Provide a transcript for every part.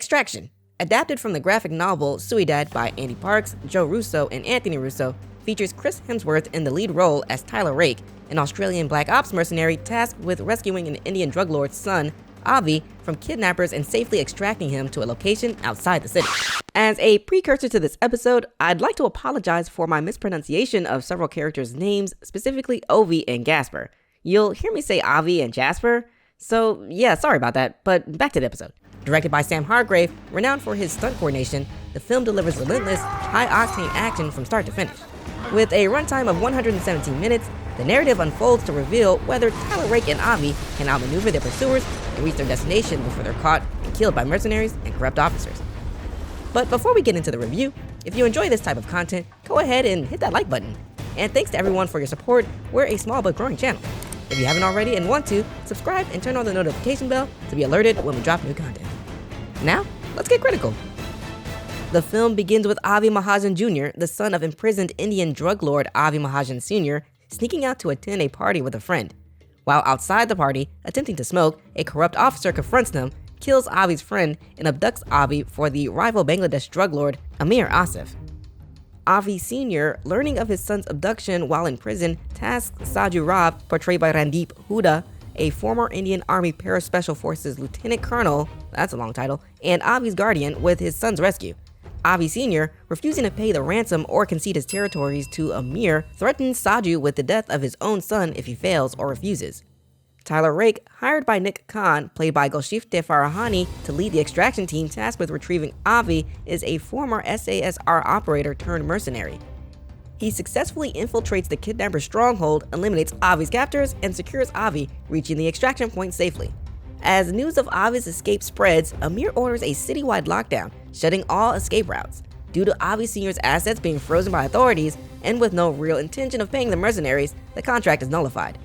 Extraction, adapted from the graphic novel Ciudad by Andy Parks, Joe Russo, and Anthony Russo, features Chris Hemsworth in the lead role as Tyler Rake, an Australian Black Ops mercenary tasked with rescuing an Indian drug lord's son, Avi, from kidnappers and safely extracting him to a location outside the city. As a precursor to this episode, I'd like to apologize for my mispronunciation of several characters' names, specifically Ovi and Gasper. You'll hear me say Avi and Jasper, so yeah, sorry about that, but back to the episode. Directed by Sam Hargrave, renowned for his stunt coordination, the film delivers relentless, high-octane action from start to finish. With a runtime of 117 minutes, the narrative unfolds to reveal whether Tyler Rake and Avi can outmaneuver their pursuers and reach their destination before they're caught and killed by mercenaries and corrupt officers. But before we get into the review, if you enjoy this type of content, go ahead and hit that like button. And thanks to everyone for your support. We're a small but growing channel. If you haven't already and want to, subscribe and turn on the notification bell to be alerted when we drop new content. Now, let's get critical. The film begins with Avi Mahajan Jr., the son of imprisoned Indian drug lord Avi Mahajan Sr., sneaking out to attend a party with a friend. While outside the party, attempting to smoke, a corrupt officer confronts him, kills Avi's friend, and abducts Avi for the rival Bangladesh drug lord Amir Asif. Avi Sr., learning of his son's abduction while in prison, tasks Saju Rav, portrayed by Randeep Hooda, a former Indian Army Paraspecial Forces Lieutenant Colonel, that's a long title, and Avi's guardian with his son's rescue. Avi Sr., refusing to pay the ransom or concede his territories to Amir, threatens Saju with the death of his own son if he fails or refuses. Tyler Rake, hired by Nick Khan, played by Golshifteh Farahani, to lead the extraction team tasked with retrieving Avi, is a former SASR operator turned mercenary. He successfully infiltrates the kidnapper's stronghold, eliminates Avi's captors, and secures Avi, reaching the extraction point safely. As news of Avi's escape spreads, Amir orders a citywide lockdown, shutting all escape routes. Due to Avi Sr.'s assets being frozen by authorities, and with no real intention of paying the mercenaries, the contract is nullified.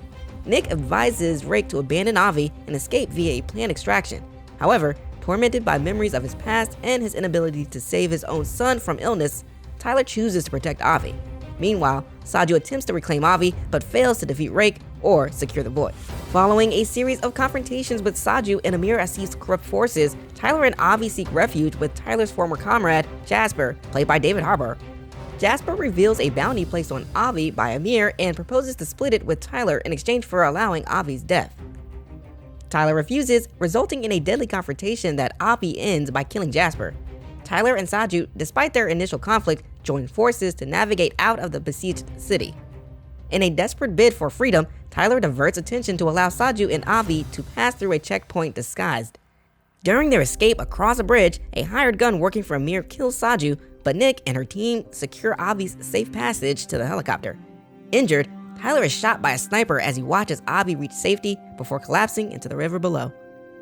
Nick advises Rake to abandon Avi and escape via a planned extraction. However, tormented by memories of his past and his inability to save his own son from illness, Tyler chooses to protect Avi. Meanwhile, Saju attempts to reclaim Avi, but fails to defeat Rake or secure the boy. Following a series of confrontations with Saju and Amir Asif's corrupt forces, Tyler and Avi seek refuge with Tyler's former comrade, Jasper, played by David Harbour. Jasper reveals a bounty placed on Avi by Amir and proposes to split it with Tyler in exchange for allowing Avi's death. Tyler refuses, resulting in a deadly confrontation that Avi ends by killing Jasper. Tyler and Saju, despite their initial conflict, join forces to navigate out of the besieged city. In a desperate bid for freedom, Tyler diverts attention to allow Saju and Avi to pass through a checkpoint disguised. During their escape across a bridge, a hired gun working for Amir kills Saju, but Nick and her team secure Avi's safe passage to the helicopter. Injured, Tyler is shot by a sniper as he watches Avi reach safety before collapsing into the river below.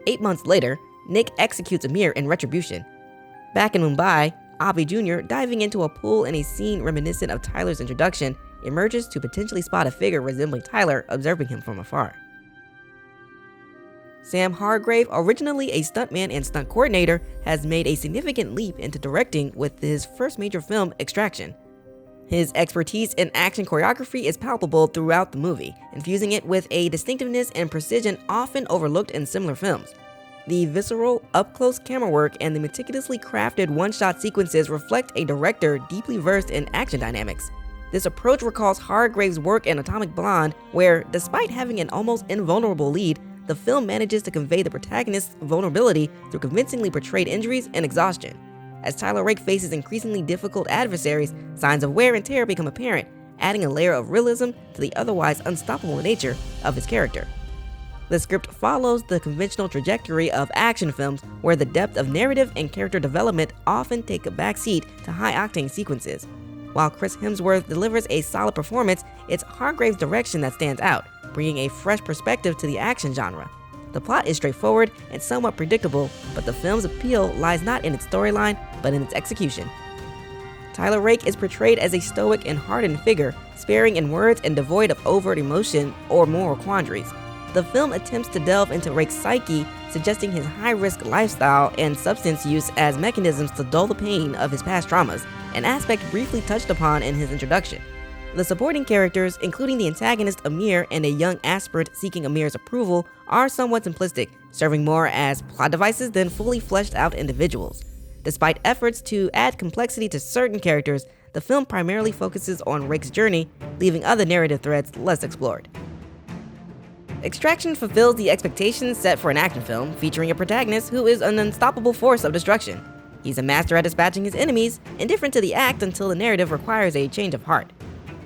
8 months later, Nick executes Amir in retribution. Back in Mumbai, Avi Jr., diving into a pool in a scene reminiscent of Tyler's introduction, emerges to potentially spot a figure resembling Tyler observing him from afar. Sam Hargrave, originally a stuntman and stunt coordinator, has made a significant leap into directing with his first major film, Extraction. His expertise in action choreography is palpable throughout the movie, infusing it with a distinctiveness and precision often overlooked in similar films. The visceral, up-close camera work and the meticulously crafted one-shot sequences reflect a director deeply versed in action dynamics. This approach recalls Hargrave's work in Atomic Blonde, where, despite having an almost invulnerable lead, the film manages to convey the protagonist's vulnerability through convincingly portrayed injuries and exhaustion. As Tyler Rake faces increasingly difficult adversaries, signs of wear and tear become apparent, adding a layer of realism to the otherwise unstoppable nature of his character. The script follows the conventional trajectory of action films, where the depth of narrative and character development often take a backseat to high-octane sequences. While Chris Hemsworth delivers a solid performance, it's Hargrave's direction that stands out, bringing a fresh perspective to the action genre. The plot is straightforward and somewhat predictable, but the film's appeal lies not in its storyline, but in its execution. Tyler Rake is portrayed as a stoic and hardened figure, sparing in words and devoid of overt emotion or moral quandaries. The film attempts to delve into Rake's psyche, suggesting his high-risk lifestyle and substance use as mechanisms to dull the pain of his past traumas, an aspect briefly touched upon in his introduction. The supporting characters, including the antagonist Amir and a young aspirant seeking Amir's approval, are somewhat simplistic, serving more as plot devices than fully fleshed out individuals. Despite efforts to add complexity to certain characters, the film primarily focuses on Rake's journey, leaving other narrative threads less explored. Extraction fulfills the expectations set for an action film featuring a protagonist who is an unstoppable force of destruction. He's a master at dispatching his enemies, indifferent to the act until the narrative requires a change of heart.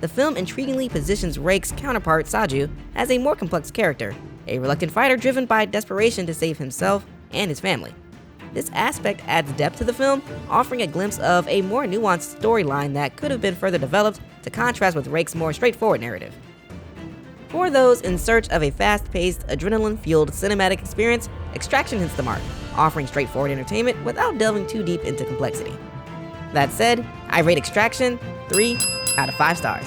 The film intriguingly positions Rake's counterpart Saju as a more complex character, a reluctant fighter driven by desperation to save himself and his family. This aspect adds depth to the film, offering a glimpse of a more nuanced storyline that could have been further developed to contrast with Rake's more straightforward narrative. For those in search of a fast-paced, adrenaline-fueled cinematic experience, Extraction hits the mark, offering straightforward entertainment without delving too deep into complexity. That said, I rate Extraction 3 out of 5 stars.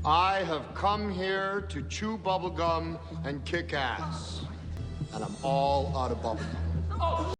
I have come here to chew bubblegum and kick ass. And I'm all out of bubblegum.